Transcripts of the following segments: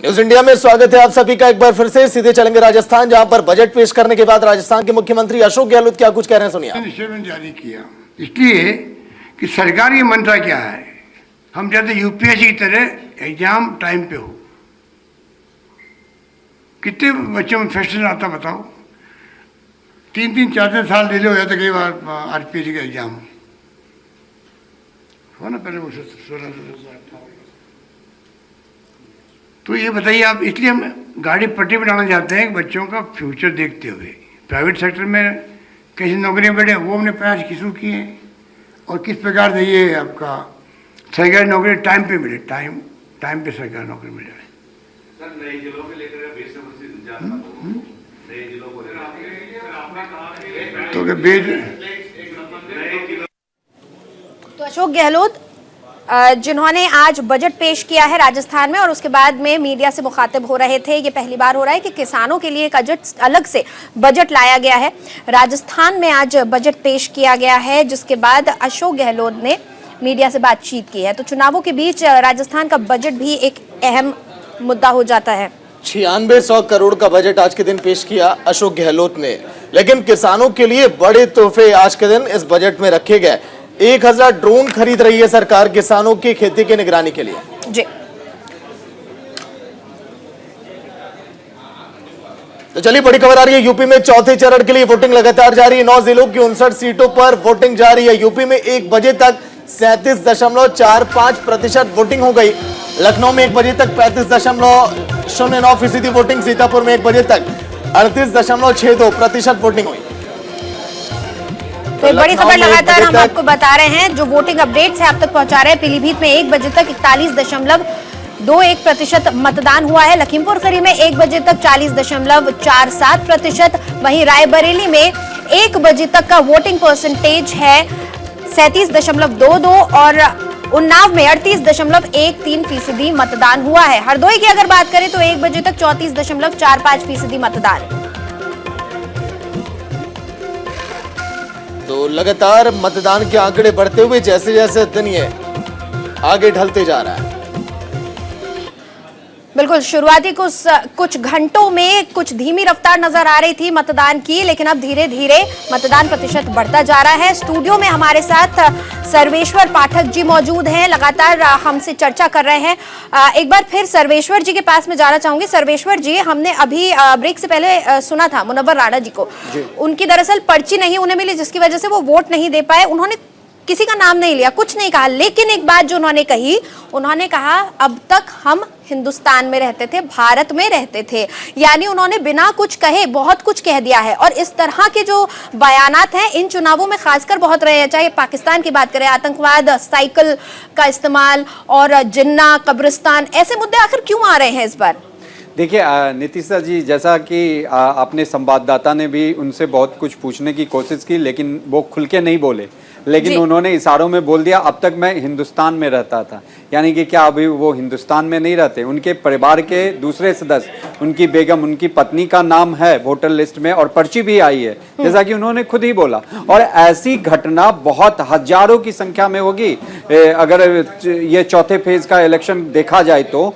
News India में स्वागत है आप सभी का एक बार फिर से। सीधे चलेंगे राजस्थान, जहां पर बजट पेश करने के बाद राजस्थान के मुख्यमंत्री अशोक गहलोत क्या कुछ कह रहे हैं, सुनिए। स्टेटमेंट जारी किया इसलिए कि सरकारी मंशा क्या है, हम चाहते यूपीएससी की तरह एग्जाम टाइम पे हो। कितने बच्चों में फ्रस्ट्रेशन आता बताओ, 3-3, 4-4 साल डिले हो जाता कई बार आरपीएससी का एग्जाम हो ना, पहले वो 16। तो ये बताइए आप, इसलिए हम गाड़ी पट्टी पर डालना चाहते हैं कि बच्चों का फ्यूचर देखते हुए प्राइवेट सेक्टर में कैसी नौकरियां बढ़े वो हमने प्रयास शुरू किए हैं, और किस प्रकार से ये आपका सरकारी नौकरी टाइम पे मिले, टाइम पे सरकारी नौकरी मिल जाए। सर, नए जिलों को लेकर नए जिलों को तो अशोक गहलोत जिन्होंने आज बजट पेश किया है राजस्थान में और उसके बाद में मीडिया से मुखातिब हो रहे थे, ये पहली बार हो रहा है कि किसानों के लिए एक अलग से बजट लाया गया है। राजस्थान में आज बजट पेश किया गया है, जिसके बाद अशोक गहलोत ने मीडिया से बातचीत की है। तो चुनावों के बीच राजस्थान का बजट भी एक अहम मुद्दा हो जाता है। 9600 करोड़ का बजट आज के दिन पेश किया अशोक गहलोत ने, लेकिन किसानों के लिए बड़े तोहफे आज के दिन इस बजट में रखे गए। 1000 ड्रोन खरीद रही है सरकार किसानों की खेती की निगरानी के लिए। जी, तो चलिए बड़ी खबर आ रही है। यूपी में चौथे चरण के लिए वोटिंग लगातार जारी है। 9 जिलों की 59 सीटों पर वोटिंग जारी है। यूपी में 1 बजे तक 37.45% वोटिंग हो गई। लखनऊ में 1 बजे तक 35.09% वोटिंग, सीतापुर में 1 बजे तक 38.62% वोटिंग हुई। तो बड़ी खबर लगातार हम आपको बता रहे हैं, जो वोटिंग अपडेट्स है आप तक पहुंचा रहे हैं। पीलीभीत में 1 बजे तक 41.21% मतदान हुआ है। लखीमपुर खीरी में 1 बजे तक 40.47%। वहीं रायबरेली में 1 बजे तक का वोटिंग परसेंटेज है 37.22 और उन्नाव में 38.13% मतदान हुआ है। हरदोई की अगर बात करें तो 1 बजे तक 34.45% मतदान। तो लगातार मतदान के आंकड़े बढ़ते हुए जैसे जैसे दिन ये आगे ढलते जा रहा है। बिल्कुल, शुरुआती कुछ घंटों में कुछ धीमी रफ्तार नजर आ रही थी मतदान की, लेकिन अब धीरे धीरे मतदान प्रतिशत बढ़ता जा रहा है। स्टूडियो में हमारे साथ सर्वेश्वर पाठक जी मौजूद हैं, लगातार हमसे चर्चा कर रहे हैं। एक बार फिर सर्वेश्वर जी के पास में जाना चाहूंगी। सर्वेश्वर जी, हमने अभी ब्रेक से पहले सुना था मुनव्वर राणा जी को, उनकी दरअसल पर्ची नहीं उन्हें मिली, जिसकी वजह से वो वोट नहीं दे पाए। उन्होंने किसी का नाम नहीं लिया, कुछ नहीं कहा, लेकिन एक बात जो उन्होंने कही, उन्होंने कहा अब तक हम हिंदुस्तान में रहते थे, भारत में रहते थे। यानी उन्होंने बिना कुछ कहे बहुत कुछ कह दिया है। और इस तरह के जो बयानात हैं इन चुनावों में खासकर बहुत रहे हैं, चाहे पाकिस्तान की बात करें, आतंकवाद, साइकिल का इस्तेमाल और जिन्ना, कब्रिस्तान, ऐसे मुद्दे आखिर क्यों आ रहे हैं इस बार? देखिए नीतीशा जी, जैसा कि अपने संवाददाता ने भी उनसे बहुत कुछ पूछने की कोशिश की, लेकिन वो खुल के नहीं बोले, लेकिन उन्होंने इशारों में बोल दिया अब तक मैं हिंदुस्तान में रहता था। यानी कि क्या अभी वो हिंदुस्तान में नहीं रहते? उनके परिवार के दूसरे सदस्य, उनकी बेगम, उनकी पत्नी का नाम है वोटर लिस्ट में और पर्ची भी आई है, जैसा कि उन्होंने खुद ही बोला। और ऐसी घटना बहुत हजारों की संख्या में होगी। अगर ये चौथे फेज का इलेक्शन देखा जाए तो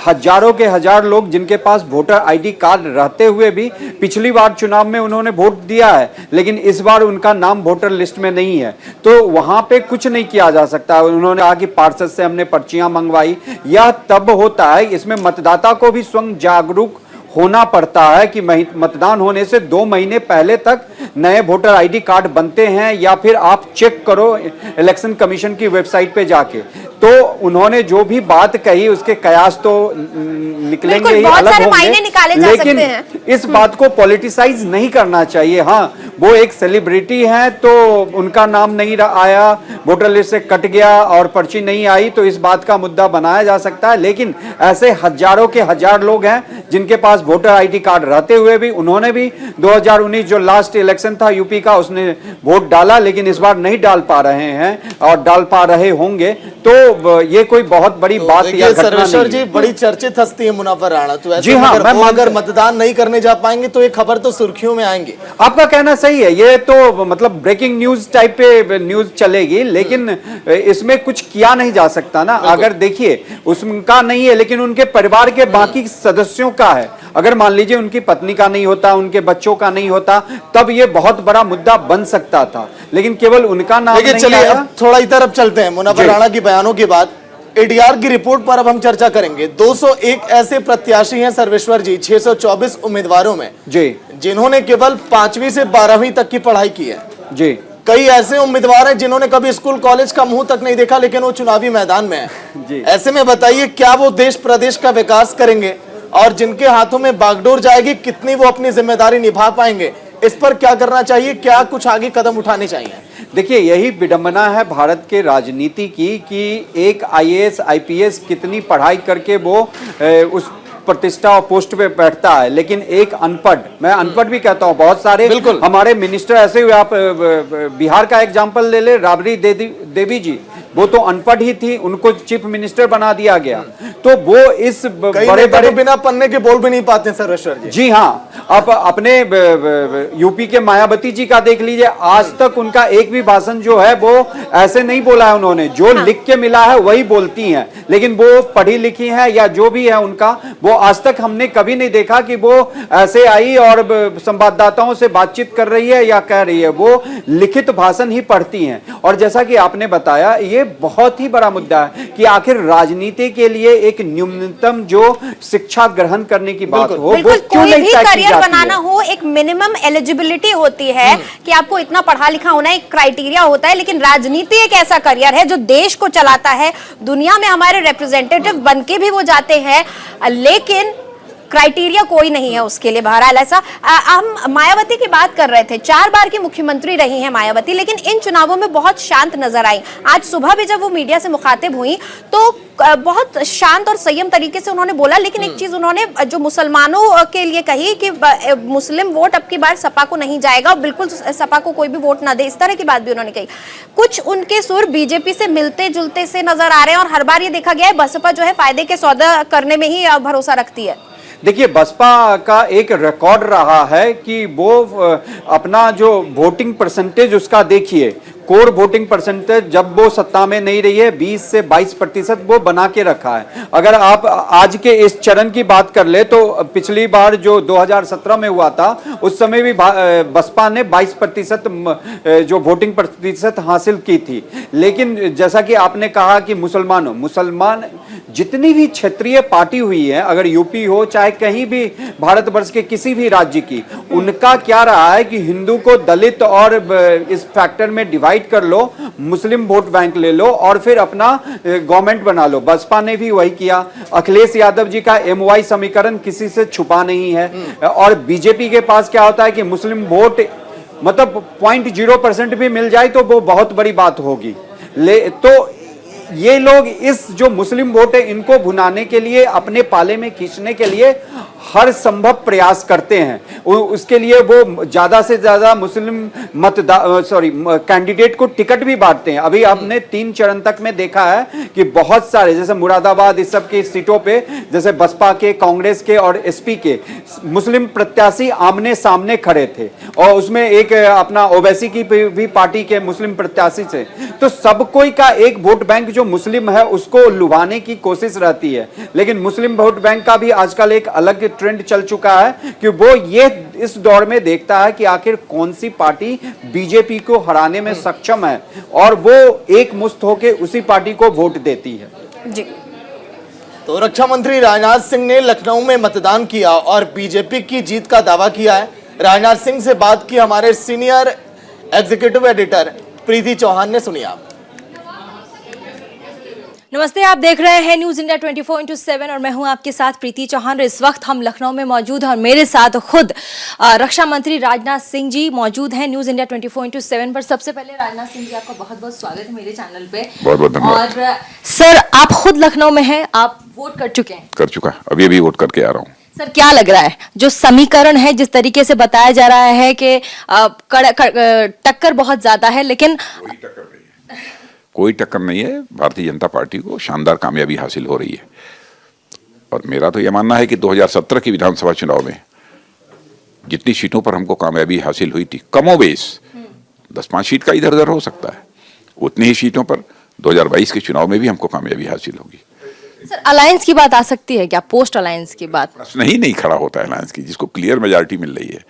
हजारों के हजार लोग जिनके पास वोटर आईडी कार्ड रहते हुए भी पिछली बार चुनाव में उन्होंने वोट दिया है, लेकिन इस बार उनका नाम वोटर लिस्ट में नहीं है। तो वहां पे कुछ नहीं किया जा सकता। उन्होंने कहा कि पार्षद से हमने पर्चियां मंगवाई। यह तब होता है, इसमें मतदाता को भी स्वयं जागरूक होना पड़ता है कि मतदान होने से 2 महीने पहले तक नए वोटर आईडी कार्ड बनते हैं, या फिर आप चेक करो इलेक्शन कमीशन की वेबसाइट पे जाके। तो उन्होंने जो भी बात कही उसके कयास तो निकलेंगे ही, अलग होंगे, लेकिन इस बात को पॉलिटिसाइज नहीं करना चाहिए। हाँ, वो एक सेलिब्रिटी हैं तो उनका नाम नहीं आया, वोटर लिस्ट से कट गया और पर्ची नहीं आई, तो इस बात का मुद्दा बनाया जा सकता है। लेकिन ऐसे हजारों के हजार लोग हैं जिनके पास पास वोटर आईडी कार्ड रहते हुए भी उन्होंने भी 2019 जो लास्ट इलेक्शन था यूपी का उसने वोट डाला, लेकिन इस बार नहीं डाल पा रहे हैं और डाल पा रहे होंगे। तो ये कोई बहुत बड़ी बात या घटना सर्वेश्वर नहीं जी, है। बड़ी चर्चित हस्ती है मुनव्वर राणा, तो ऐसे जी में हाँ, अगर मैं वो अगर मानता- मतदान नहीं करने जा पाएंगे तो ये खबर तो सुर्खियों में आएंगे। आपका कहना सही है, ये तो मतलब ब्रेकिंग न्यूज टाइप पे न्यूज चलेगी, लेकिन इसमें कुछ किया नहीं जा सकता ना। अगर देखिए उसका नहीं है लेकिन उनके परिवार के बाकी सदस्यों का है। अगर मान लीजिए उनकी पत्नी का नहीं होता, उनके बच्चों का नहीं होता, तब ये बहुत बड़ा मुद्दा बन सकता था, लेकिन केवल उनका नाम लेकिन नहीं चलिए आया। अब थोड़ा इधर अब चलते हैं। मुनव्वर जी। राणा की बयानों के बाद एडीआर की रिपोर्ट पर अब हम चर्चा करेंगे। 201 ऐसे प्रत्याशी हैं सर्वेश्वर जी 624 उम्मीदवारों में, जी जिन्होंने केवल 5वीं से 12वीं तक की पढ़ाई की है। जी कई ऐसे उम्मीदवार हैं जिन्होंने कभी स्कूल कॉलेज का मुंह तक नहीं देखा, लेकिन वो चुनावी मैदान में है। जी। ऐसे में बताइए, क्या वो देश प्रदेश का विकास करेंगे? और जिनके हाथों में बागडोर जाएगी, कितनी वो अपनी जिम्मेदारी निभा पाएंगे? इस पर क्या करना चाहिए, क्या कुछ आगे कदम उठाने चाहिए? देखिए, यही विडंबना है भारत के राजनीति की कि एक आईएएस आईपीएस कितनी पढ़ाई करके वो उस प्रतिष्ठा और पोस्ट पे बैठता है, लेकिन एक अनपढ़, मैं अनपढ़ भी कहता हूँ, बहुत सारे बिल्कुल। हमारे मिनिस्टर ऐसे हुए। आप बिहार का एग्जांपल ले ले, राबड़ी देवी जी, वो तो अनपढ़ ही थी, उनको चीफ मिनिस्टर बना दिया गया। तो वो इस बड़े बड़े बिना पढ़ने के बोल भी नहीं पाते सर्वेश्वर जी। जी हाँ, आप अपने यूपी के मायावती जी का देख लीजिए, आज तक उनका एक भी भाषण जो है वो ऐसे नहीं बोला है उन्होंने, जो लिख के मिला है वही बोलती हैं, लेकिन वो पढ़ी लिखी हैं या जो भी है उनका, वो आज तक हमने कभी नहीं देखा कि वो ऐसे आई और संवाददाताओं से बातचीत कर रही है या कह रही है, वो लिखित भाषण ही पढ़ती हैं। और जैसा कि आपने बताया, ये बहुत ही बड़ा मुद्दा है कि आखिर राजनीति के लिए एक न्यूनतम जो शिक्षा ग्रहण करने की बात हो, वो बिल्कुल, क्यों कोई नहीं भी तय की करियर जाती बनाना है? हो, एक मिनिमम एलिजिबिलिटी होती है कि आपको इतना पढ़ा लिखा होना एक क्राइटेरिया होता है। लेकिन राजनीति एक ऐसा करियर है जो देश को चलाता है, दुनिया में हमारे रिप्रेजेंटेटिव बन के भी वो जाते हैं, लेकिन क्राइटेरिया कोई नहीं है उसके लिए। बहरहाल ऐसा हम मायावती की बात कर रहे थे, 4 बार की मुख्यमंत्री रही हैं मायावती, लेकिन इन चुनावों में बहुत शांत नजर आई। आज सुबह भी जब वो मीडिया से मुखातिब हुई तो बहुत शांत और संयम तरीके से उन्होंने बोला। लेकिन एक चीज उन्होंने जो मुसलमानों के लिए कही कि मुस्लिम वोट अब की बार सपा को नहीं जाएगा, बिल्कुल सपा को कोई भी वोट ना दे, इस तरह की बात भी उन्होंने कही। कुछ उनके सुर बीजेपी से मिलते जुलते से नजर आ रहे हैं और हर बार ये देखा गया है बसपा जो है फायदे के सौदा करने में ही भरोसा रखती है। देखिए, बसपा का एक रिकॉर्ड रहा है कि वो अपना जो वोटिंग परसेंटेज उसका देखिए, कोर वोटिंग परसेंटेज जब वो सत्ता में नहीं रही है 20 से 22% वो बना के रखा है। अगर आप आज के इस चरण की बात कर ले तो पिछली बार जो 2017 में हुआ था उस समय भी बसपा ने 22% जो वोटिंग प्रतिशत हासिल की थी। लेकिन जैसा कि आपने कहा कि मुसलमान जितनी भी क्षेत्रीय पार्टी हुई है, अगर यूपी हो चाहे कहीं भी भारतवर्ष के किसी भी राज्य की, उनका क्या रहा है कि हिंदू को दलित और इस फैक्टर में डिवाइड कर लो, मुस्लिम वोट बैंक ले लो और फिर अपना गवर्नमेंट बना लो। बसपा ने भी वही किया। अखिलेश यादव जी का MY समीकरण किसी से छुपा नहीं है। और बीजेपी के पास क्या होता है कि मुस्लिम वोट मतलब 0.0% भी मिल जाए तो वो बहुत बड़ी बात होगी। तो ये लोग इस जो मुस्लिम वोट है इनको भुनाने के लिए, अपने पाले में खींचने के लिए हर संभव प्रयास करते हैं। उसके लिए वो ज्यादा से ज्यादा मुस्लिम कैंडिडेट को टिकट भी बांटते हैं। अभी आपने 3 चरण तक में देखा है कि बहुत सारे, जैसे मुरादाबाद, इस सब की सीटों पे जैसे बसपा के, कांग्रेस के और SP के मुस्लिम प्रत्याशी आमने सामने खड़े थे और उसमें एक अपना ओवैसी की भी पार्टी के मुस्लिम प्रत्याशी से। तो सब कोई का एक वोट बैंक जो मुस्लिम है उसको लुभाने की कोशिश रहती है। लेकिन मुस्लिम वोट बैंक का भी आजकल एक अलग ट्रेंड चल चुका है कि वो ये इस दौर में देखता है कि आखिर कौन सी पार्टी बीजेपी को हराने में सक्षम है और वो एक मुश्त होकर उसी पार्टी को वोट देती है। जी। तो रक्षा मंत्री राजनाथ सिंह ने लखनऊ में मतदान किया और बीजेपी की जीत का दावा किया है। राजनाथ सिंह से बात की हमारे सीनियर एग्जीक्यूटिव एडिटर प्रीति चौहान ने, सुनिए आप। नमस्ते, आप देख रहे हैं न्यूज इंडिया 24/7 और मैं हूं आपके साथ प्रीति चौहान। इस वक्त हम लखनऊ में मौजूद हैं और मेरे साथ खुद रक्षा मंत्री राजनाथ सिंह जी मौजूद हैं न्यूज इंडिया 24/7 पर। सबसे पहले राजनाथ सिंह जी, आपका बहुत बहुत स्वागत है मेरे चैनल पे। बहुत बहुत धन्यवाद। और सर, आप खुद लखनऊ में हैं, आप वोट कर चुके हैं? कर चुका, अभी वोट करके आ रहा हूँ। सर क्या लग रहा है जो समीकरण है, जिस तरीके से बताया जा रहा है कि टक्कर बहुत ज्यादा है, लेकिन कोई टक्कर नहीं है। भारतीय जनता पार्टी को शानदार कामयाबी हासिल हो रही है और मेरा तो यह मानना है कि 2017 की विधानसभा चुनाव में जितनी सीटों पर हमको कामयाबी हासिल हुई थी, कमोबेश 10-5 सीट का इधर उधर हो सकता है, उतनी ही सीटों पर 2022 के चुनाव में भी हमको कामयाबी हासिल होगी। सर अलायंस की बात आ सकती है क्या? पोस्ट अलायंस की बात प्रश्न ही नहीं खड़ा होता है अलायंस की, जिसको क्लियर मेजॉरिटी मिल रही है।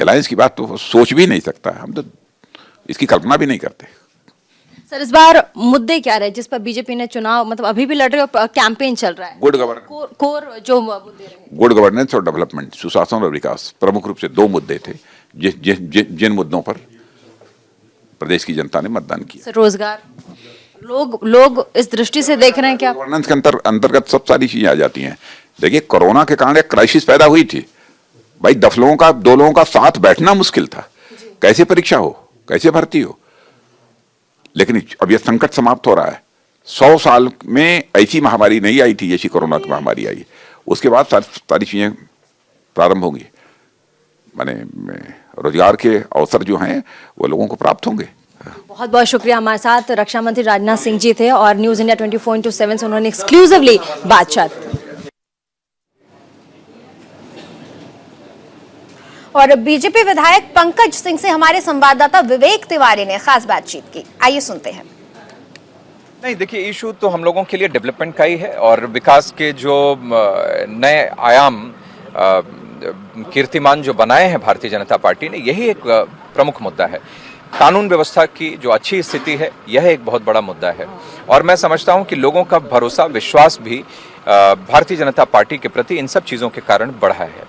अलायंस की बात तो सोच भी नहीं सकता, हम तो इसकी कल्पना भी नहीं करते। सर इस बार मुद्दे क्या रहे जिस पर बीजेपी ने चुनाव, मतलब अभी भी लड़ रहे हो, कैंपेन चल रहा है? गुड गवर्नेंस, कोर जो मुद्दे रहे, गुड गवर्नेंस और डेवलपमेंट, सुशासन और विकास, प्रमुख रूप से 2 मुद्दे थे जिन मुद्दों पर प्रदेश की जनता ने मतदान किया। सर रोजगार, लोग इस दृष्टि से देख रहे हैं क्या? गवर्नेंस के अंतर्गत सब सारी चीजें आ जाती हैं। देखिए, कोरोना के कारण एक क्राइसिस पैदा हुई थी भाई, 2 लोगों का साथ बैठना मुश्किल था, कैसे परीक्षा हो, कैसे भर्ती हो। लेकिन अब यह संकट समाप्त हो रहा है। 100 साल में ऐसी महामारी नहीं आई थी जैसी कोरोना की महामारी आई। उसके बाद सारी चीजें प्रारंभ होंगी, माने रोजगार के अवसर जो हैं वो लोगों को प्राप्त होंगे। बहुत बहुत शुक्रिया। हमारे साथ रक्षा मंत्री राजनाथ सिंह जी थे और न्यूज इंडिया 24/7 से उन्होंने एक्सक्लूसिवली बातचीत। और बीजेपी विधायक पंकज सिंह से हमारे संवाददाता विवेक तिवारी ने खास बातचीत की, आइए सुनते हैं। नहीं, देखिए, इशू तो हम लोगों के लिए डेवलपमेंट का ही है और विकास के जो नए आयाम, कीर्तिमान जो बनाए हैं भारतीय जनता पार्टी ने, यही एक प्रमुख मुद्दा है। कानून व्यवस्था की जो अच्छी स्थिति है, यह एक बहुत बड़ा मुद्दा है और मैं समझता हूं कि लोगों का भरोसा, विश्वास भी भारतीय जनता पार्टी के प्रति इन सब चीजों के कारण बढ़ा है।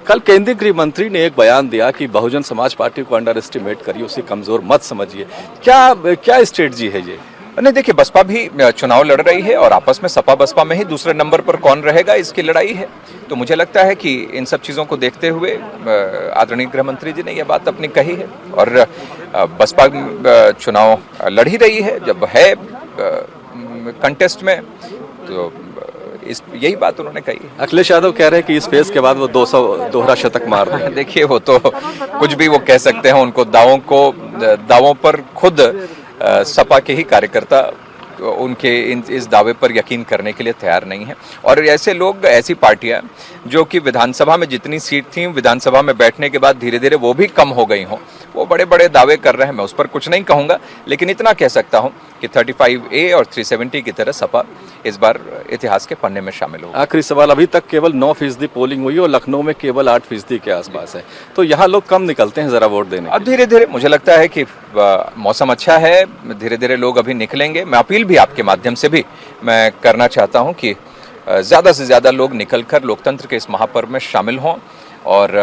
कल केंद्रीय गृह मंत्री ने एक बयान दिया कि बहुजन समाज पार्टी को अंडर एस्टिमेट करिए, उसे कमजोर मत समझिए। क्या स्ट्रेटजी है ये? नहीं, देखिए, बसपा भी चुनाव लड़ रही है और आपस में सपा बसपा में ही दूसरे नंबर पर कौन रहेगा इसकी लड़ाई है। तो मुझे लगता है कि इन सब चीज़ों को देखते हुए आदरणीय गृह मंत्री जी ने यह बात अपनी कही है और बसपा चुनाव लड़ ही रही है। जब है कंटेस्ट में तो यही बात उन्होंने कही। अखिलेश यादव कह रहे हैं कि इस फेज के बाद वो 200 दोहरा शतक मार देंगे। देखिए, वो तो कुछ भी वो कह सकते हैं, उनको दावों पर खुद सपा के ही कार्यकर्ता उनके इस दावे पर यकीन करने के लिए तैयार नहीं है। और ऐसे लोग, ऐसी पार्टियां जो कि विधानसभा में जितनी सीट थी, विधानसभा में बैठने के बाद धीरे धीरे वो भी कम हो गई हों, वो बड़े बड़े दावे कर रहे हैं। मैं उस पर कुछ नहीं कहूंगा, लेकिन इतना कह सकता हूं कि 35A और 370 की तरह सपा इस बार इतिहास के पन्ने में शामिल हो। आखिरी सवाल, अभी तक केवल 9% पोलिंग हुई और लखनऊ में केवल 8% के आसपास है, तो यहाँ लोग कम निकलते हैं जरा वोट देने। अब धीरे धीरे मुझे लगता है कि मौसम अच्छा है, धीरे धीरे लोग अभी निकलेंगे। मैं अपील भी आपके माध्यम से भी मैं करना चाहता हूं कि ज़्यादा से ज़्यादा लोग निकलकर लोकतंत्र के इस महापर्व में शामिल हों और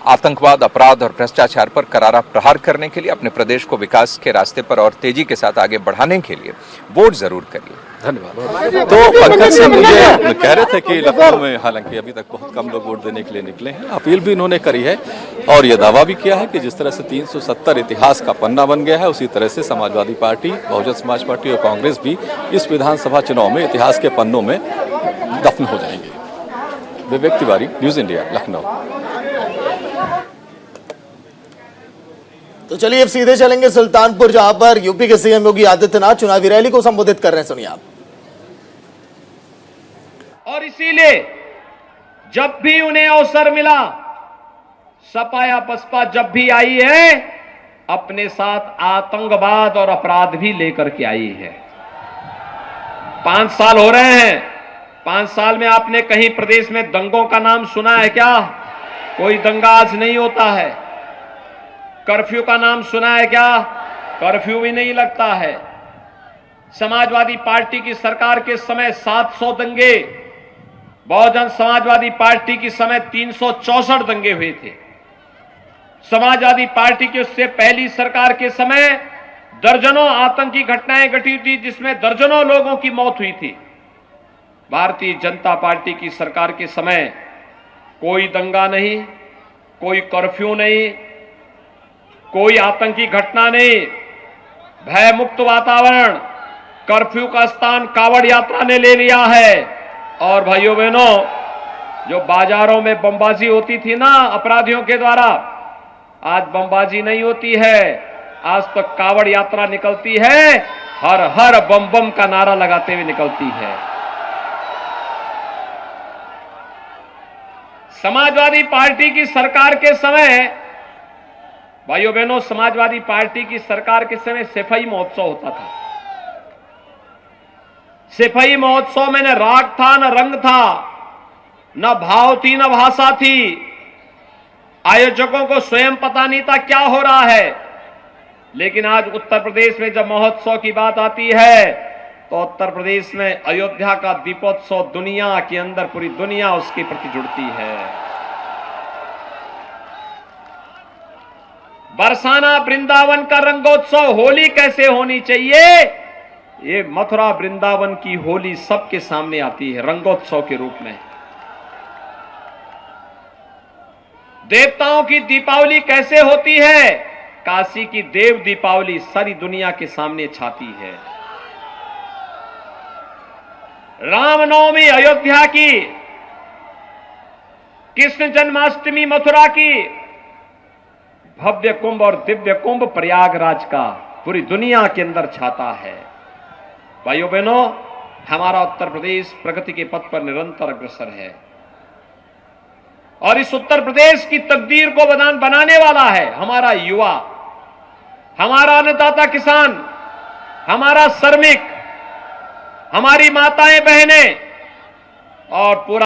आतंकवाद, अपराध और भ्रष्टाचार पर करारा प्रहार करने के लिए, अपने प्रदेश को विकास के रास्ते पर और तेजी के साथ आगे बढ़ाने के लिए वोट जरूर करिए। धन्यवाद। तो पंकज सिंह मुझे कह रहे थे कि लखनऊ में हालांकि अभी तक बहुत कम लोग वोट देने के लिए निकले हैं। अपील भी इन्होंने करी है और यह दावा भी किया है कि जिस तरह से 370 इतिहास का पन्ना बन गया है, उसी तरह से समाजवादी पार्टी, बहुजन समाज पार्टी और कांग्रेस भी इस विधानसभा चुनाव में इतिहास के पन्नों में दफन हो जाएंगे। Vivek Tiwari, news India, Lucknow. तो चलिए अब सीधे चलेंगे सुल्तानपुर, जहां पर यूपी के सीएम योगी आदित्यनाथ चुनावी रैली को संबोधित कर रहे हैं। सुनिए आप। और इसीलिए जब भी उन्हें अवसर मिला, सपा या बसपा जब भी आई है, अपने साथ आतंकवाद और अपराध भी लेकर के आई है। 5 साल हो रहे हैं, 5 साल में आपने कहीं प्रदेश में दंगों का नाम सुना है क्या? कोई दंगा आज नहीं होता है। कर्फ्यू का नाम सुना है क्या? कर्फ्यू भी नहीं लगता है। समाजवादी पार्टी की सरकार के समय 700 दंगे, बहुजन समाजवादी पार्टी की समय 364 दंगे हुए थे। समाजवादी पार्टी की उससे पहली सरकार के समय दर्जनों आतंकी घटनाएं घटी थी, जिसमें दर्जनों लोगों की मौत हुई थी। भारतीय जनता पार्टी की सरकार के समय कोई दंगा नहीं, कोई कर्फ्यू नहीं, कोई आतंकी घटना नहीं, भय मुक्त वातावरण। कर्फ्यू का स्थान कावड़ यात्रा ने ले लिया है। और भाइयों बहनों, जो बाजारों में बमबाजी होती थी ना अपराधियों के द्वारा, आज बमबाजी नहीं होती है। आज तो कावड़ यात्रा निकलती है, हर हर बम बम का नारा लगाते हुए निकलती है। समाजवादी पार्टी की सरकार के समय, भाइयों बहनों, समाजवादी पार्टी की सरकार के समय सिपाही महोत्सव होता था। सिपाही महोत्सव में न राग था, न रंग था, न भाव थी, न भाषा थी। आयोजकों को स्वयं पता नहीं था क्या हो रहा है। लेकिन आज उत्तर प्रदेश में जब महोत्सव की बात आती है तो उत्तर प्रदेश में अयोध्या का दीपोत्सव दुनिया के अंदर पूरी दुनिया उसके प्रति जुड़ती है। बरसाना वृंदावन का रंगोत्सव होली कैसे होनी चाहिए, ये मथुरा वृंदावन की होली सबके सामने आती है रंगोत्सव के रूप में। देवताओं की दीपावली कैसे होती है, काशी की देव दीपावली सारी दुनिया के सामने छाती है। रामनवमी अयोध्या की, कृष्ण जन्माष्टमी मथुरा की, भव्य कुंभ और दिव्य कुंभ प्रयागराज का पूरी दुनिया के अंदर छाता है। भाइयों बहनों, हमारा उत्तर प्रदेश प्रगति के पथ पर निरंतर अग्रसर है और इस उत्तर प्रदेश की तकदीर को बनाने वाला है हमारा युवा, हमारा अन्नदाता किसान, हमारा श्रमिक, हमारी माताएं बहनें और पूरा